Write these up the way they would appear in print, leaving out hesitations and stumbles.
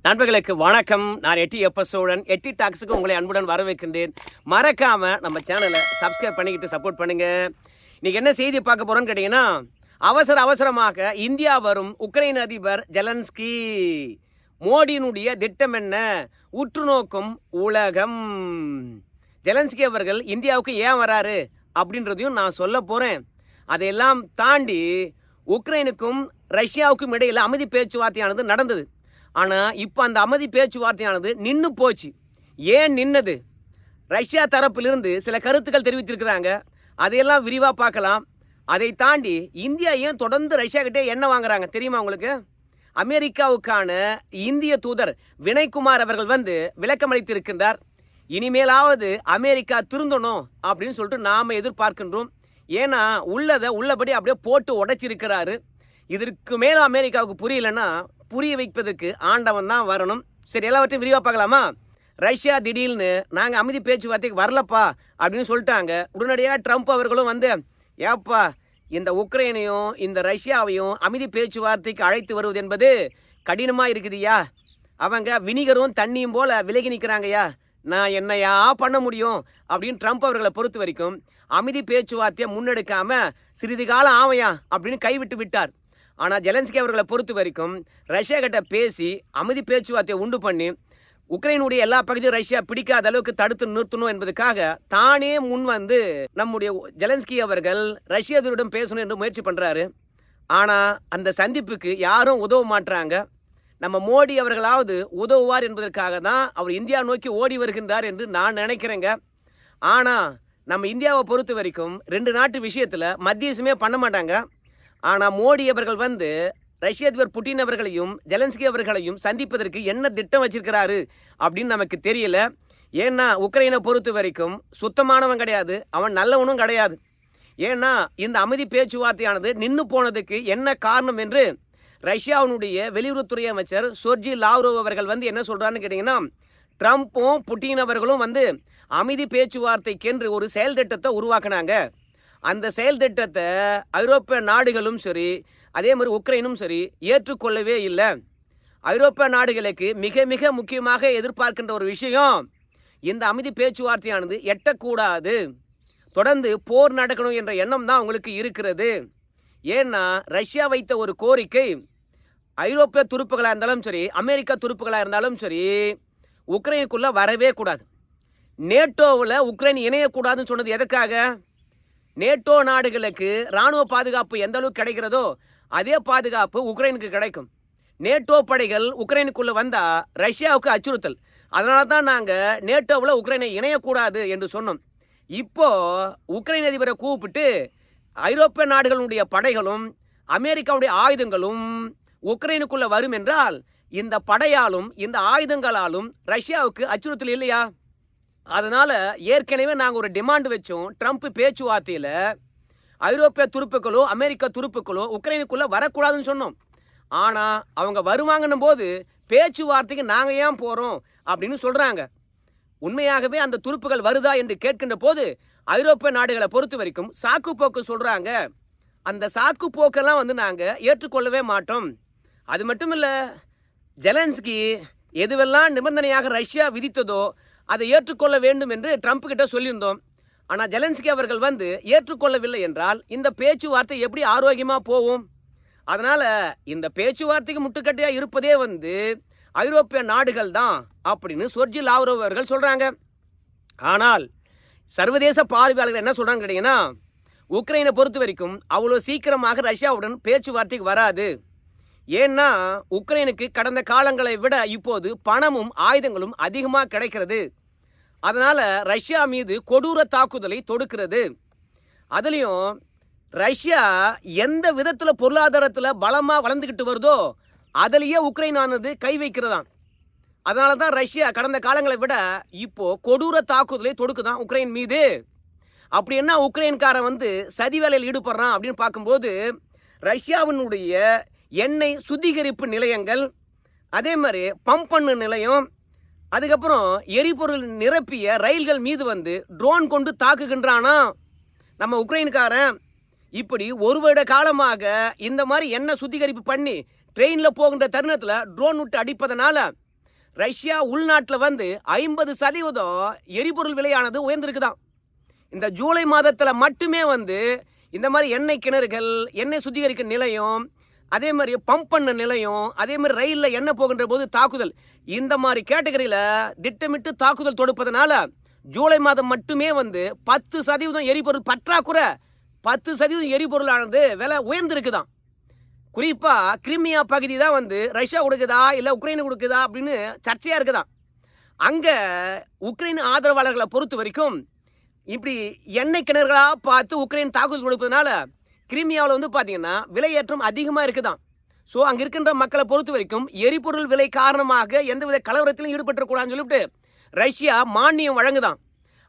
நண்பர்களுக்கு வணக்கம். நான் எட்டி எப்ப சோழன். எட்டி டாக்ஸுக்கு உங்களை அன்புடன் வரவேற்கின்றேன். மறக்காம நம்ம சேனலை சப்ஸ்கிரைப் பண்ணிக்கிட்டு சப்போர்ட் பண்ணுங்க. இன்னைக்கு என்ன செய்தி பார்க்க போறோம்னு கேட்டீங்கன்னா, அவசரமாக இந்தியா வரும் உக்ரைன் அதிபர் ஜெலன்ஸ்கி. மோடியினுடைய திட்டம் என்ன? உற்று நோக்கும் உலகம். ஜெலன்ஸ்கி அவர்கள் இந்தியாவுக்கு ஏன் வராரு அப்படின்றதையும் நான் சொல்ல போறேன். அதையெல்லாம் தாண்டி உக்ரைனுக்கும் ரஷ்யாவுக்கும் இடையில் அமைதி பேச்சுவார்த்தையானது நடந்தது. ஆனால் இப்போ அந்த அமைதி பேச்சுவார்த்தையானது நின்று போச்சு. ஏன் நின்னது? ரஷ்யா தரப்பிலிருந்து சில கருத்துக்கள் தெரிவித்திருக்கிறாங்க. அதையெல்லாம் விரிவாக பார்க்கலாம். அதை தாண்டி இந்தியா ஏன் தொடர்ந்து ரஷ்யா கிட்டே எண்ணெய் வாங்குறாங்க தெரியுமா உங்களுக்கு? அமெரிக்காவுக்கான இந்திய தூதர் வினய்குமார் அவர்கள் விளக்கம் அளித்திருக்கின்றார். இனிமேலாவது அமெரிக்கா திருந்தணும் அப்படின்னு சொல்லிட்டு நாம் எதிர்பார்க்கின்றோம். ஏன்னா உள்ளதை உள்ளபடி அப்படியே போட்டு உடைச்சிருக்கிறாரு. இதற்கு மேலே அமெரிக்காவுக்கு புரியலன்னா புரிய வைப்பதற்கு ஆண்டவன் தான் வரணும். சரி, எல்லாவற்றையும் விரிவாக பார்க்கலாமா? ரஷ்யா திடீர்னு நாங்கள் அமைதி பேச்சுவார்த்தைக்கு வரலப்பா அப்படின்னு சொல்லிட்டாங்க. உடனடியாக ட்ரம்ப் அவர்களும் ஏப்பா இந்த உக்ரைனையும் இந்த ரஷ்யாவையும் அமைதி பேச்சுவார்த்தைக்கு அழைத்து வருவது என்பது கடினமாக இருக்குதுயா. அவங்க வினிகரும் தண்ணியும் போல் விலகி நிற்கிறாங்கய்யா. நான் என்னையா பண்ண முடியும் அப்படின்னு ட்ரம்ப் அவர்களை பொறுத்த வரைக்கும் அமைதி பேச்சுவார்த்தையை முன்னெடுக்காமல் சிறிது காலம் ஆவையா அப்படின்னு கைவிட்டு விட்டார். ஆனால் ஜெலன்ஸ்கி அவர்களை பொறுத்த வரைக்கும் ரஷ்யா கிட்ட பேசி அமைதி பேச்சுவார்த்தையை உண்டு பண்ணி உக்ரைனுடைய எல்லா பகுதியும் ரஷ்யா பிடிக்காத அளவுக்கு தடுத்து நிறுத்தணும் என்பதற்காக தானே முன் நம்முடைய ஜெலன்ஸ்கி அவர்கள் ரஷ்ய அதிபரிடம் பேசணும் என்று முயற்சி பண்ணுறாரு. ஆனால் அந்த சந்திப்புக்கு யாரும் உதவ மாட்டுறாங்க. நம்ம மோடி அவர்களாவது உதவுவார் என்பதற்காக தான் அவர் இந்தியா நோக்கி ஓடி வருகின்றார் என்று நான் நினைக்கிறேங்க. ஆனால் நம்ம இந்தியாவை பொறுத்த வரைக்கும் 2 நாட்டு விஷயத்தில் மத்தியசமே பண்ண மாட்டாங்க. ஆனால் மோடி அவர்கள் ரஷ்ய அதிபர் புட்டின் அவர்களையும் ஜெலன்ஸ்கி அவர்களையும் சந்திப்பதற்கு என்ன திட்டம் வச்சிருக்கிறாரு அப்படின்னு நமக்கு தெரியல. ஏன்னா உக்ரைனை பொறுத்த வரைக்கும் சுத்தமானவன் கிடையாது, அவன் நல்லவனும் கிடையாது. ஏன்னா இந்த அமைதி பேச்சுவார்த்தையானது நின்று போனதுக்கு என்ன காரணம் என்று ரஷ்யாவினுடைய வெளியுறவுத்துறை அமைச்சர் சோர்ஜி லாவ்ரோவ் அவர்கள் என்ன சொல்கிறான்னு கேட்டிங்கன்னா, ட்ரம்ப்பும் புட்டின் அவர்களும் அமைதி பேச்சுவார்த்தைக்கென்று ஒரு செயல் திட்டத்தை உருவாக்குனாங்க. அந்த செயல் திட்டத்தை ஐரோப்பிய நாடுகளும் சரி, அதே மாதிரி உக்ரைனும் சரி ஏற்றுக்கொள்ளவே இல்லை. ஐரோப்பிய நாடுகளுக்கு மிக மிக முக்கியமாக எதிர்பார்க்கின்ற ஒரு விஷயம், இந்த அமைதி பேச்சுவார்த்தையானது எட்டக்கூடாது, தொடர்ந்து போர் நடக்கணும் என்ற எண்ணம் தான் உங்களுக்கு இருக்கிறது. ஏன்னா ரஷ்யா வைத்த ஒரு கோரிக்கை, ஐரோப்பிய துருப்புகளாக இருந்தாலும் சரி, அமெரிக்கா துருப்புகளாக இருந்தாலும் சரி, உக்ரைனுக்குள்ளே வரவே கூடாது. நேட்டோவில் உக்ரைன் இணையக்கூடாதுன்னு சொன்னது எதற்காக? நேட்டோ நாடுகளுக்கு இராணுவ பாதுகாப்பு எந்த அளவுக்கு கிடைக்கிறதோ அதே பாதுகாப்பு உக்ரைனுக்கு கிடைக்கும். நேட்டோ படைகள் உக்ரைனுக்குள்ளே வந்தால் ரஷ்யாவுக்கு அச்சுறுத்தல். அதனால தான் நாங்கள் நேட்டோவில் உக்ரைனை இணையக்கூடாது என்று சொன்னோம். இப்போது உக்ரைன் அதிபரை கூப்பிட்டு ஐரோப்பிய நாடுகளுடைய படைகளும் அமெரிக்காவுடைய ஆயுதங்களும் உக்ரைனுக்குள்ளே வரும் என்றால் இந்த படையாலும் இந்த ஆயுதங்களாலும் ரஷ்யாவுக்கு அச்சுறுத்தல் இல்லையா? அதனால் ஏற்கனவே நாங்கள் ஒரு டிமாண்ட் வச்சோம். ட்ரம்ப் பேச்சுவார்த்தையில் ஐரோப்பிய துருப்புக்களோ அமெரிக்கா துருப்புக்களோ உக்ரைனுக்குள்ளே வரக்கூடாதுன்னு சொன்னோம். ஆனால் அவங்க வருவாங்கன்னும் போது பேச்சுவார்த்தைக்கு நாங்கள் ஏன் போகிறோம் அப்படின்னு சொல்கிறாங்க. உண்மையாகவே அந்த துருப்புகள் வருதா என்று கேட்கின்ற போது ஐரோப்பிய நாடுகளை பொறுத்த வரைக்கும் சாக்கு போக்கு சொல்கிறாங்க. அந்த சாக்கு போக்கெல்லாம் நாங்கள் ஏற்றுக்கொள்ளவே மாட்டோம். அது மட்டும் இல்லை, ஜெலன்ஸ்கி எதுவெல்லாம் நிபந்தனையாக ரஷ்யா விதித்ததோ அதை ஏற்றுக்கொள்ள வேண்டும் என்று ட்ரம்ப் கிட்ட சொல்லியிருந்தோம். ஆனால் ஜெலன்ஸ்கி அவர்கள் ஏற்றுக்கொள்ளவில்லை என்றால் இந்த பேச்சுவார்த்தை எப்படி ஆரோக்கியமாக போகும்? அதனால் இந்த பேச்சுவார்த்தைக்கு முட்டுக்கட்டையாக இருப்பதே ஐரோப்பிய நாடுகள் தான் அப்படின்னு சோர்ஜி லாவ்ரோவ் அவர்கள் சொல்கிறாங்க. ஆனால் சர்வதேச பார்வையாளர்கள் என்ன சொல்கிறாங்க கேட்டிங்கன்னா, உக்ரைனை பொறுத்த வரைக்கும் அவ்வளோ சீக்கிரமாக ரஷ்யாவுடன் பேச்சுவார்த்தைக்கு வராது. ஏன்னா உக்ரைனுக்கு கடந்த காலங்களை விட இப்போது பணமும் ஆயுதங்களும் அதிகமாக கிடைக்கிறது. அதனால் ரஷ்யா மீது கொடூர தாக்குதலை தொடுக்கிறது. அதுலேயும் ரஷ்யா எந்த விதத்தில் பொருளாதாரத்தில் பலமாக வளர்ந்துக்கிட்டு வருதோ அதிலேயே உக்ரைனானது கை வைக்கிறதாம். அதனால தான் ரஷ்யா கடந்த காலங்களை விட இப்போது கொடூர தாக்குதலை தொடுக்குதான் உக்ரைன் மீது. அப்படி என்ன உக்ரைன்காரன் சதி வேலையில் ஈடுபடுறான் அப்படின்னு பார்க்கும்போது, ரஷ்யாவினுடைய எண்ணெய் சுத்திகரிப்பு நிலையங்கள், அதே மாதிரி பம்ப் பண்ணு நிலையம், அதுக்கப்புறம் எரிபொருள் நிரப்பிய ரயில்கள் மீது ட்ரோன் கொண்டு தாக்குகின்றானா நம்ம உக்ரைன்காரன். இப்படி ஒரு வருட காலமாக இந்த மாதிரி எண்ணெய் சுத்திகரிப்பு பண்ணி ட்ரெயினில் போகின்ற தருணத்தில் ட்ரோன் விட்டு அடிப்பதனால ரஷ்யா உள்நாட்டில் வந்து 50% எரிபொருள் விலையானது உயர்ந்திருக்குதான். இந்த ஜூலை மாதத்தில் மட்டுமே வந்து இந்த மாதிரி எண்ணெய் கிணறுகள், எண்ணெய் சுத்திகரிக்க நிலையம், அதே மாதிரி பம்ப் பண்ண நிலையம், அதே மாதிரி ரயிலில் எண்ணெய் போகின்ற போது தாக்குதல், இந்த மாதிரி கேட்டகரியில் திட்டமிட்டு தாக்குதல் தொடுப்பதனால ஜூலை மாதம் மட்டுமே வந்து 10% எரிபொருள் பற்றாக்குறை, 10% எரிபொருளானது விலை உயர்ந்திருக்குதான். குறிப்பாக கிரிமியா பகுதி தான் வந்து ரஷ்யா கொடுக்குதா இல்லை உக்ரைனு கொடுக்குதா அப்படின்னு சர்ச்சையாக இருக்குதான். அங்கே உக்ரைன் ஆதரவாளர்களை பொறுத்த வரைக்கும் இப்படி எண்ணெய் கிணறுகளாக பார்த்து உக்ரைன் தாக்குதல் கொடுப்பதனால கிரிமியாவில் வந்து பார்த்தீங்கன்னா விலையேற்றம் அதிகமாக இருக்குதான். ஸோ அங்கே இருக்கின்ற மக்களை பொறுத்த வரைக்கும் எரிபொருள் விலை காரணமாக எந்தவித கலவரத்திலும் ஈடுபட்டுக்கூடாதுன்னு சொல்லிவிட்டு ரஷ்யா மானியம் வழங்குதான்.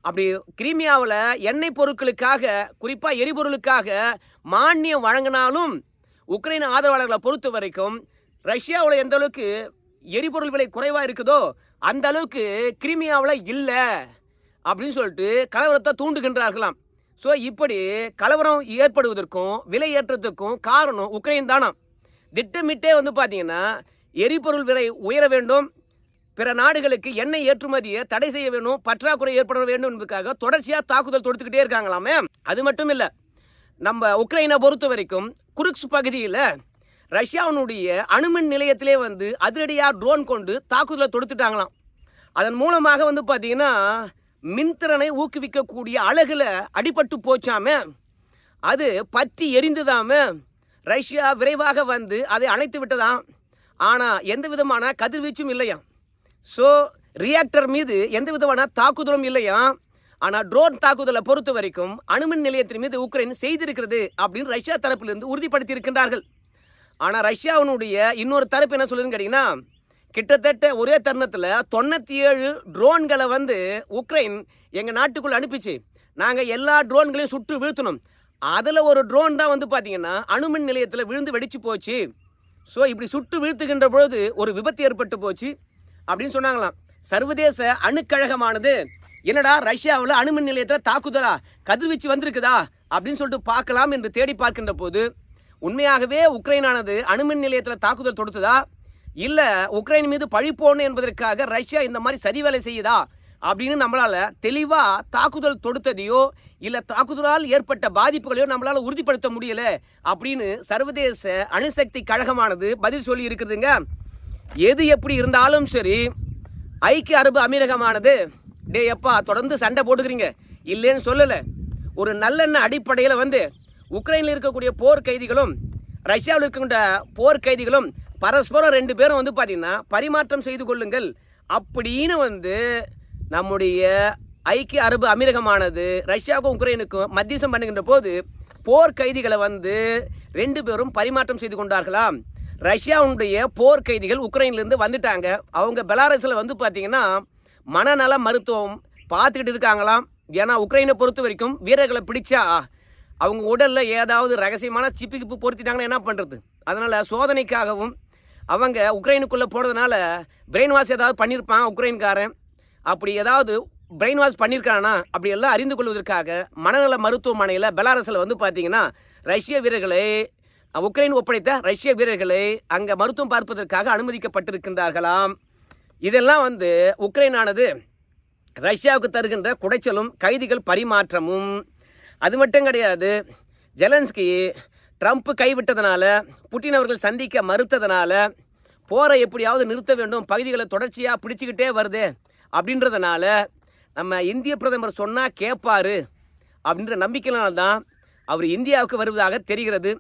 அப்படி கிரிமியாவில் எண்ணெய் பொருட்களுக்காக, குறிப்பாக எரிபொருளுக்காக மானியம் வழங்கினாலும் உக்ரைன் ஆதரவாளர்களை பொறுத்த வரைக்கும் ரஷ்யாவில் எந்த அளவுக்கு எரிபொருள் விலை குறைவாக இருக்குதோ அந்த அளவுக்கு கிரிமியாவில் இல்லை அப்படின்னு சொல்லிட்டு கலவரத்தை தூண்டுகின்றார்களாம். ஸோ இப்படி கலவரம் ஏற்படுவதற்கும் விலை ஏற்றத்துக்கும் காரணம் உக்ரைன் தானா. திட்டமிட்டே வந்து பார்த்தீங்கன்னா எரிபொருள் விலை உயர வேண்டும், பிற நாடுகளுக்கு எண்ணெய் ஏற்றுமதியை தடை செய்ய வேண்டும், பற்றாக்குறை ஏற்பட வேண்டும் என்பதற்காக தொடர்ச்சியாக தாக்குதல் தொடுத்துக்கிட்டே இருக்காங்களாமே. அது மட்டும் இல்லை, நம்ம உக்ரைனை பொறுத்த வரைக்கும் குருக்ஸ் பகுதியில் ரஷ்யாவினுடைய அணுமின் நிலையத்திலே வந்து அதிரடியாக ட்ரோன் கொண்டு தாக்குதலை தொடுத்துட்டாங்களாம். அதன் மூலமாக வந்து பார்த்தீங்கன்னா மின்திறனை ஊக்குவிக்கக்கூடிய அலகுல அடிபட்டு போச்சாமே, அது பற்றி எரிந்துதாமே. ரஷ்யா விரைவாக வந்து அதை அணைத்து விட்டதாம். ஆனால் எந்த விதமான கதிர்வீச்சும் இல்லையாம். ஸோ ரியாக்டர் மீது எந்த விதமான தாக்குதலும் இல்லையாம். ஆனால் ட்ரோன் தாக்குதலை பொறுத்த வரைக்கும் அணுமின் நிலையத்தின் மீது உக்ரைன் செய்திருக்கிறது அப்படின்னு ரஷ்யா தரப்பிலிருந்து உறுதிப்படுத்தி இருக்கின்றார்கள். ஆனால் ரஷ்யாவினுடைய இன்னொரு தரப்பு என்ன சொல்லுதுன்னு கேட்டிங்கன்னா, கிட்டத்தட்ட ஒரே தருணத்தில் 97 ட்ரோன்களை வந்து உக்ரைன் எங்கள் நாட்டுக்குள்ளே அனுப்பிச்சு நாங்கள் எல்லா ட்ரோன்களையும் சுட்டு வீழ்த்தணும். அதில் ஒரு ட்ரோன் தான் வந்து பார்த்தீங்கன்னா அணுமின் நிலையத்தில் விழுந்து வெடிச்சு போச்சு. ஸோ இப்படி சுட்டு வீழ்த்துகின்ற பொழுது ஒரு விபத்து ஏற்பட்டு போச்சு அப்படின்னு சொன்னாங்களாம். சர்வதேச அணுக்கழகமானது என்னடா ரஷ்யாவில் அணுமின் நிலையத்தில் தாக்குதலா, கதிர்வீச்சு வந்திருக்குதா அப்படின்னு சொல்லிட்டு பார்க்கலாம் என்று தேடி பார்க்கின்ற போது உண்மையாகவே உக்ரைனானது அணுமின் நிலையத்தில் தாக்குதல் தொடுத்ததா, இல்லை உக்ரைன் மீது பழி போடணும் என்பதற்காக ரஷ்யா இந்த மாதிரி சதி வேலை செய்யுதா அப்படின்னு நம்மளால் தெளிவாக தாக்குதல் தொடுத்ததையோ இல்லை தாக்குதலால் ஏற்பட்ட பாதிப்புகளையோ நம்மளால் உறுதிப்படுத்த முடியல அப்படின்னு சர்வதேச அணுசக்தி கழகமானது பதில் சொல்லி இருக்குதுங்க. எது எப்படி இருந்தாலும் சரி, ஐக்கிய அரபு அமீரகமானது டே எப்பா தொடர்ந்து சண்டை போட்டுக்கிறீங்க இல்லைன்னு சொல்லலை. ஒரு நல்லெண்ண அடிப்படையில் வந்து உக்ரைனில் இருக்கக்கூடிய போர் கைதிகளும் ரஷ்யாவில் இருக்கின்ற போர் கைதிகளும் பரஸ்பரம் 2 பேரும் வந்து பார்த்தீங்கன்னா பரிமாற்றம் செய்து கொள்ளுங்கள் அப்படின்னு வந்து நம்முடைய ஐக்கிய அரபு அமீரகமானது ரஷ்யாவுக்கும் உக்ரைனுக்கும் மத்தியசம் பண்ணுகின்ற போது போர் கைதிகளை வந்து 2 பேரும் பரிமாற்றம் செய்து கொண்டார்களாம். ரஷ்யாவுடைய போர் கைதிகள் உக்ரைன்லேருந்து வந்துட்டாங்க. அவங்க பெலாரஸில் வந்து பார்த்தீங்கன்னா மனநல மருத்துவம் பார்த்துக்கிட்டு இருக்காங்களாம். ஏன்னா உக்ரைனை பொறுத்த வரைக்கும் வீரர்களை பிடிச்சா அவங்க உடலில் ஏதாவது ரகசியமான சிப்பு பொருத்திட்டாங்கன்னா என்ன பண்ணுறது? அதனால் சோதனைக்காகவும் அவங்க உக்ரைனுக்குள்ளே போனதுனால பிரெயின் வாஷ் ஏதாவது பண்ணியிருப்பான் உக்ரைன்காரன். அப்படி ஏதாவது பிரெயின் வாஷ் பண்ணியிருக்கானா அப்படி எல்லாம் அறிந்து கொள்வதற்காக மனநல மருத்துவமனையில் பெலாரஸில் வந்து பார்த்தீங்கன்னா ரஷ்ய வீரர்களை, உக்ரைன் ஒப்படைத்த ரஷ்ய வீரர்களை அங்கே மருத்துவம் பார்ப்பதற்காக அனுமதிக்கப்பட்டிருக்கின்றார்களாம். இதெல்லாம் வந்து உக்ரைனானது ரஷ்யாவுக்கு தருகின்ற குடைச்சலும் கைதிகள் பரிமாற்றமும். அது மட்டும் கிடையாது, ஜெலன்ஸ்கி ட்ரம்ப் கைவிட்டதுனால, புட்டின் அவர்கள் சந்திக்க மறுத்ததுனால போரை எப்படியாவது நிறுத்த வேண்டும், பகுதிகளை தொடர்ச்சியாக பிடிச்சிக்கிட்டே வருது அப்படின்றதுனால நம்ம இந்திய பிரதமர் சொன்னால் கேட்பார் அப்படின்ற நம்பிக்கையினால்தான் அவர் இந்தியாவுக்கு வருவதாக தெரிகிறது.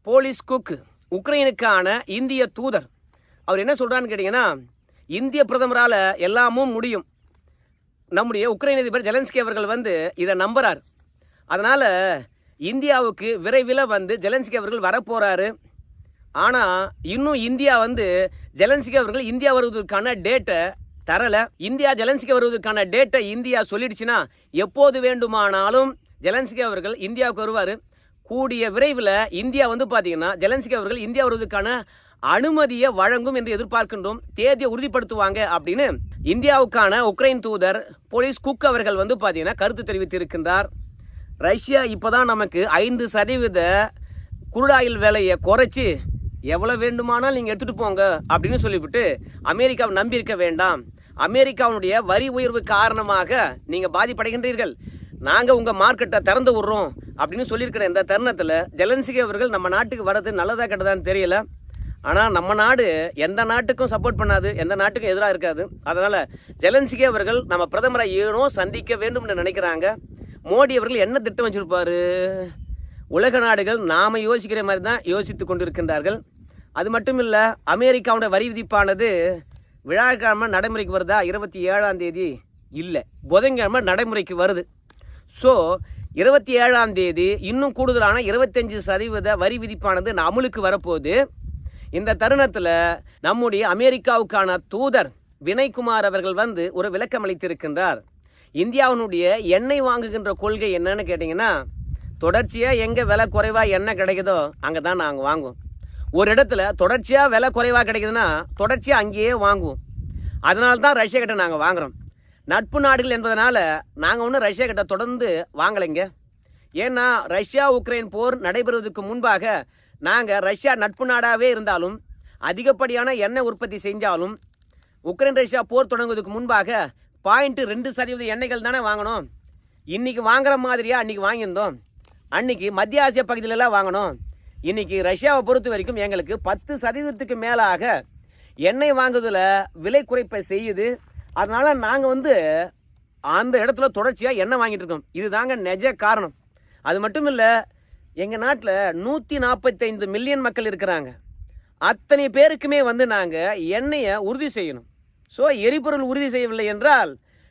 போலிஸ் குக், உக்ரைனுக்கான இந்திய தூதர், அவர் என்ன சொல்கிறான்னு கேட்டிங்கன்னா, இந்திய பிரதமரால் எல்லாமும் முடியும். நம்முடைய உக்ரைன் அதிபர் ஜெலன்ஸ்கி அவர்கள் வந்து இதை நம்புகிறார். அதனால் இந்தியாவுக்கு விரைவில் வந்து ஜெலன்ஸ்கி அவர்கள் வரப்போகிறாரு. ஆனால் இன்னும் இந்தியா வந்து ஜெலன்ஸ்கி அவர்கள் இந்தியா வருவதற்கான டேட்டை தரலை. இந்தியா ஜெலன்ஸ்கி வருவதற்கான டேட்டை இந்தியா சொல்லிடுச்சுன்னா எப்போது வேண்டுமானாலும் ஜெலன்ஸ்கி அவர்கள் இந்தியாவுக்கு வருவார். கூடிய விரைவில் இந்தியா வந்து பார்த்தீங்கன்னா ஜெலன்ஸ்கி அவர்கள் இந்தியா வருவதற்கான அனுமதியை வழங்கும் என்று எதிர்பார்க்கின்றோம். தேதியை உறுதிப்படுத்துவாங்க அப்படின்னு இந்தியாவுக்கான உக்ரைன் தூதர் போலிஸ் குக் அவர்கள் வந்து பார்த்தீங்கன்னா கருத்து தெரிவித்திருக்கின்றார். ரஷ்யா இப்போ தான் நமக்கு 5% குருடாயில் விலையை குறைச்சி எவ்வளோ வேண்டுமானால் நீங்கள் எடுத்துகிட்டு போங்க அப்படின்னு சொல்லிவிட்டு அமெரிக்காவை நம்பியிருக்க வேண்டாம். அமெரிக்காவுடைய வரி உயர்வு காரணமாக நீங்கள் பாதிப்படைகின்றீர்கள், நாங்கள் உங்கள் மார்க்கெட்டை திறந்து விட்றோம் அப்படின்னு சொல்லியிருக்கிற இந்த தருணத்தில் ஜெலன்ஸ்கி அவர்கள் நம்ம நாட்டுக்கு வர்றது நல்லதா கெட்டதான்னு தெரியல. ஆனால் நம்ம நாடு எந்த நாட்டுக்கும் சப்போர்ட் பண்ணாது, எந்த நாட்டுக்கும் எதிராக இருக்காது. அதனால் ஜெலன்ஸ்கி அவர்கள் நம்ம பிரதமரை ஏனோ சந்திக்க வேண்டும்னு நினைக்கிறாங்க. மோடி அவர்கள் என்ன திட்டம் வச்சுருப்பார்? உலக நாடுகள் நாம் யோசிக்கிற மாதிரி தான் யோசித்து கொண்டிருக்கின்றார்கள். அது மட்டும் இல்லை, அமெரிக்காவோட வரி விதிப்பானது விழாக்கிழமை நடைமுறைக்கு வருதா? 27ஆம் தேதி இல்லை, புதன்கிழமை நடைமுறைக்கு வருது. ஸோ 27ஆம் தேதி இன்னும் கூடுதலான 25% வரி விதிப்பானது அமுலுக்கு வரப்போகுது. இந்த தருணத்தில் நம்முடைய அமெரிக்காவுக்கான தூதர் வினய்குமார் அவர்கள் வந்து ஒரு விளக்கம் அளித்திருக்கின்றார். இந்தியாவினுடைய எண்ணெய் வாங்குகின்ற கொள்கை என்னன்னு கேட்டிங்கன்னா, தொடர்ச்சியாக எங்கே விலை குறைவாக எண்ணெய் கிடைக்குதோ அங்கே தான் நாங்கள் வாங்குவோம். ஒரு இடத்துல தொடர்ச்சியாக விலை குறைவாக கிடைக்குதுன்னா தொடர்ச்சியாக அங்கேயே வாங்குவோம். அதனால தான் ரஷ்யா கிட்ட நாங்கள் வாங்குகிறோம். நட்பு நாடுகள் என்பதனால நாங்கள் ஒன்றும் ரஷ்யா கிட்ட தொடர்ந்து வாங்கலைங்க. ஏன்னா ரஷ்யா உக்ரைன் போர் நடைபெறுவதற்கு முன்பாக நாங்கள் ரஷ்யா நட்பு நாடாகவே இருந்தாலும் அதிகப்படியான எண்ணெய் உற்பத்தி செஞ்சாலும் உக்ரைன் ரஷ்யா போர் தொடங்குவதற்கு முன்பாக 0.2% எண்ணெய்கள் தானே வாங்கணும். இன்றைக்கி வாங்குற மாதிரியாக அன்றைக்கி வாங்கியிருந்தோம். அன்றைக்கி மத்திய ஆசிய பகுதியிலலாம் வாங்கணும். இன்றைக்கி ரஷ்யாவை பொறுத்த வரைக்கும் எங்களுக்கு 10% மேலாக எண்ணெய் வாங்குவதில் விலை குறைப்பை செய்யுது. அதனால் நாங்கள் வந்து அந்த இடத்துல தொடர்ச்சியாக எண்ணெய் வாங்கிட்டு இருக்கோம். இது தாங்க நிஜ காரணம். அது மட்டும் இல்லை, எங்கள் நாட்டில் 145 மில்லியன் மக்கள் இருக்கிறாங்க. அத்தனை பேருக்குமே வந்து நாங்கள் எண்ணெயை உறுதி செய்யணும். ஸோ எரிபொருள் உறுதி செய்யவில்லை என்றால்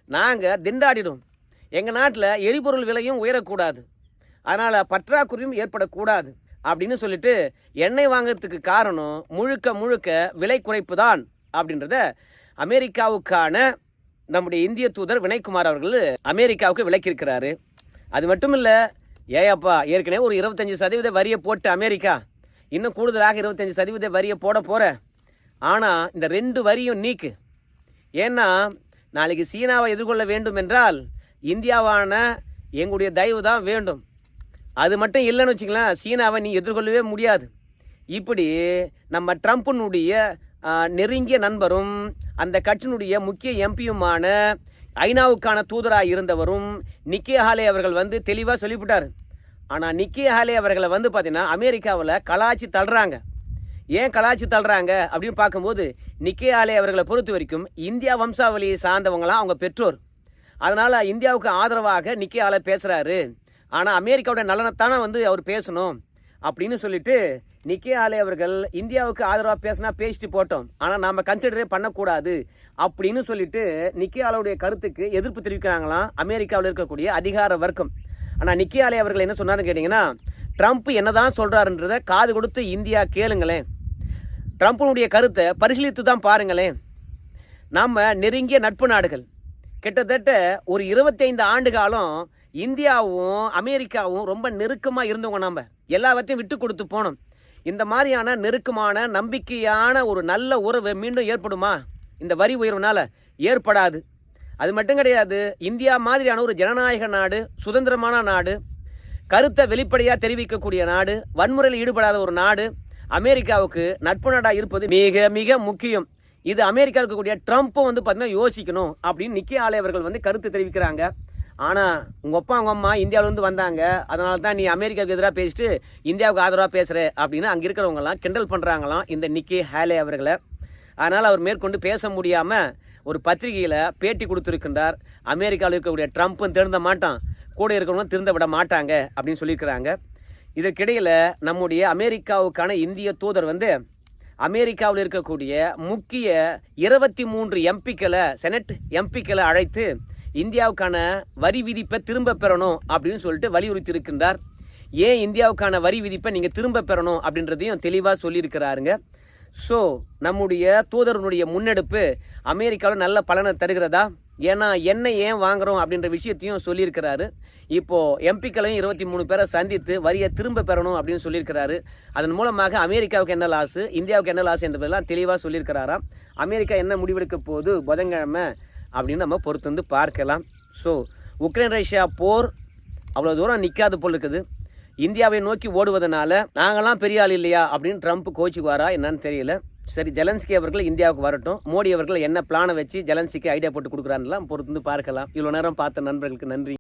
நாங்கள் திண்டாடிடும். எங்கள் நாட்டில் எரிபொருள் விலையும் உயரக்கூடாது, அதனால் பற்றாக்குறையும் ஏற்படக்கூடாது அப்படின்னு சொல்லிட்டு எண்ணெய் வாங்கிறதுக்கு காரணம் முழுக்க விலை குறைப்பு தான் அப்படின்றத அமெரிக்காவுக்கான நம்முடைய இந்திய தூதர் வினய்குமார் அவர்கள் அமெரிக்காவுக்கு விளக்கியிருக்கிறாரு. அது மட்டும் இல்லை, ஏப்பா ஏற்கனவே ஒரு 25% வரியை போட்டு அமெரிக்கா இன்னும் கூடுதலாக 25% வரியை போட போகிற. ஆனால் இந்த 2 வரியும் நீக்கு. ஏன்னா நாளைக்கு சீனாவை எதிர்கொள்ள வேண்டும் என்றால் இந்தியாவான எங்களுடைய தயவு தான் வேண்டும். அது மட்டும் இல்லைன்னு வச்சுக்கலாம், சீனாவை நீ எதிர்கொள்ளவே முடியாது. இப்படி நம்ம ட்ரம்ப்பினுடைய நெருங்கிய நண்பரும் அந்த கட்சியினுடைய முக்கிய எம்பியுமான ஐநாவுக்கான தூதராக இருந்தவரும் நிக்கி ஹாலே அவர்கள் வந்து தெளிவாக சொல்லிவிட்டார். ஆனால் நிக்கி ஹாலே அவர்களை வந்து பார்த்தீங்கன்னா அமெரிக்காவில் கலாச்சி தள்ளுறாங்க. ஏன் கலாச்சி தள்ளுறாங்க அப்படின்னு பார்க்கும்போது, நிக்கி ஹாலே அவர்களை பொறுத்த வரைக்கும் இந்தியா வம்சாவளியை சார்ந்தவங்களாம் அவங்க பெற்றோர். அதனால் இந்தியாவுக்கு ஆதரவாக நிக்கி ஹாலே பேசுகிறாரு. ஆனால் அமெரிக்காவோட நலனைத்தானே வந்து அவர் பேசணும் அப்படின்னு சொல்லிட்டு நிக்கி ஹாலே அவர்கள் இந்தியாவுக்கு ஆதரவாக பேசினா பேசிட்டு போட்டோம், ஆனால் நாம் கன்சிடரே பண்ணக்கூடாது அப்படின்னு சொல்லிட்டு நிக்கி ஹாலேவுடைய கருத்துக்கு எதிர்ப்பு தெரிவிக்கிறாங்களாம் அமெரிக்காவில் இருக்கக்கூடிய அதிகார வர்க்கம். ஆனால் நிக்கி ஹாலே அவர்கள் என்ன சொன்னார்னு கேட்டிங்கன்னா, ட்ரம்ப் என்னதான் சொல்கிறாருன்றதை காது கொடுத்து இந்தியா கேளுங்களேன், ட்ரம்ப்பினுடைய கருத்தை பரிசீலித்து தான் பாருங்களேன். நாம் நெருங்கிய நட்பு நாடுகள், கிட்டத்தட்ட ஒரு 25 ஆண்டு காலம் இந்தியாவும் அமெரிக்காவும் ரொம்ப நெருக்கமாக இருந்தவங்க. நம்ம எல்லாவற்றையும் விட்டு கொடுத்து போனோம். இந்த மாதிரியான நெருக்கமான நம்பிக்கையான ஒரு நல்ல உறவு மீண்டும் ஏற்படுமா? இந்த வரி உயர்வுனால ஏற்படாது. அது மட்டும் கிடையாது, இந்தியா மாதிரியான ஒரு ஜனநாயக நாடு, சுதந்திரமான நாடு, கருத்தை வெளிப்படையாக தெரிவிக்கக்கூடிய நாடு, வன்முறையில் ஈடுபடாத ஒரு நாடு அமெரிக்காவுக்கு நட்பு நாடாக இருப்பது மிக மிக முக்கியம். இது அமெரிக்கா இருக்கக்கூடிய ட்ரம்ப்பும் வந்து பார்த்தீங்கன்னா யோசிக்கணும் அப்படின்னு நிக்கி ஹாலே அவர்கள் வந்து கருத்து தெரிவிக்கிறாங்க. ஆனால் உங்கள் அப்பா உங்கள் அம்மா இந்தியாவிலேருந்து வந்தாங்க, அதனால தான் நீ அமெரிக்காவுக்கு எதிராக பேசிட்டு இந்தியாவுக்கு ஆதரவாக பேசுகிற அப்படின்னு அங்கே இருக்கிறவங்கலாம் கிண்டல் பண்ணுறாங்களாம் இந்த நிக்கி ஹாலே அவர்களை. அதனால் அவர் மேற்கொண்டு பேச முடியாமல் ஒரு பத்திரிகையில் பேட்டி கொடுத்துருக்கின்றார். அமெரிக்காவில் இருக்கக்கூடிய ட்ரம்ப்பும் திருந்த மாட்டான், கூட இருக்கிறவங்க திருந்த விட மாட்டாங்க அப்படின்னு சொல்லியிருக்கிறாங்க. இதற்கிடையில் நம்முடைய அமெரிக்காவுக்கான இந்திய தூதர் வந்து அமெரிக்காவில் இருக்கக்கூடிய முக்கிய 23 எம்பிக்களை, செனட் எம்பிக்களை அழைத்து இந்தியாவுக்கான வரி விதிப்பை திரும்ப பெறணும் அப்படின்னு சொல்லிட்டு வலியுறுத்தி இருக்கின்றார். ஏன் இந்தியாவுக்கான வரி விதிப்பை நீங்கள் திரும்ப பெறணும் அப்படின்றதையும் தெளிவாக சொல்லியிருக்கிறாருங்க. ஸோ நம்முடைய தூதரனுடைய முன்னெடுப்பு அமெரிக்காவில் நல்ல பலனை தருகிறதா? ஏன்னா எண்ணெய் ஏன் வாங்குகிறோம் அப்படின்ற விஷயத்தையும் சொல்லியிருக்கிறாரு. இப்போது எம்பிக்களையும் 23 பேரை சந்தித்து வரியை திரும்ப பெறணும் அப்படின்னு சொல்லியிருக்கிறாரு. அதன் மூலமாக அமெரிக்காவுக்கு என்ன லாஸு, இந்தியாவுக்கு என்ன லாஸ் என்பதெல்லாம் தெளிவாக சொல்லியிருக்கிறாராம். அமெரிக்கா என்ன முடிவெடுக்க போது புதன்கிழமை அப்படின்னு நம்ம பொறுத்து வந்து பார்க்கலாம். ஸோ உக்ரைன் ரஷ்யா போர் அவ்வளோ தூரம் நிற்காது போல் இருக்குது. இந்தியாவை நோக்கி ஓடுவதனால நாங்களாம் பெரிய ஆள் இல்லையா அப்படின்னு ட்ரம்ப் கோச்சுக்குவாரா என்னன்னு தெரியல. சரி, ஜெலன்ஸ்கி அவர்கள் இந்தியாவுக்கு வரட்டும். மோடி அவர்கள் என்ன பிளானை வச்சு ஜெலன்ஸ்கிக்கு ஐடியா போட்டு கொடுக்குறான்லாம் பொறுத்து பார்க்கலாம். இவ்வளோ நேரம் பார்த்த நண்பர்களுக்கு நன்றி.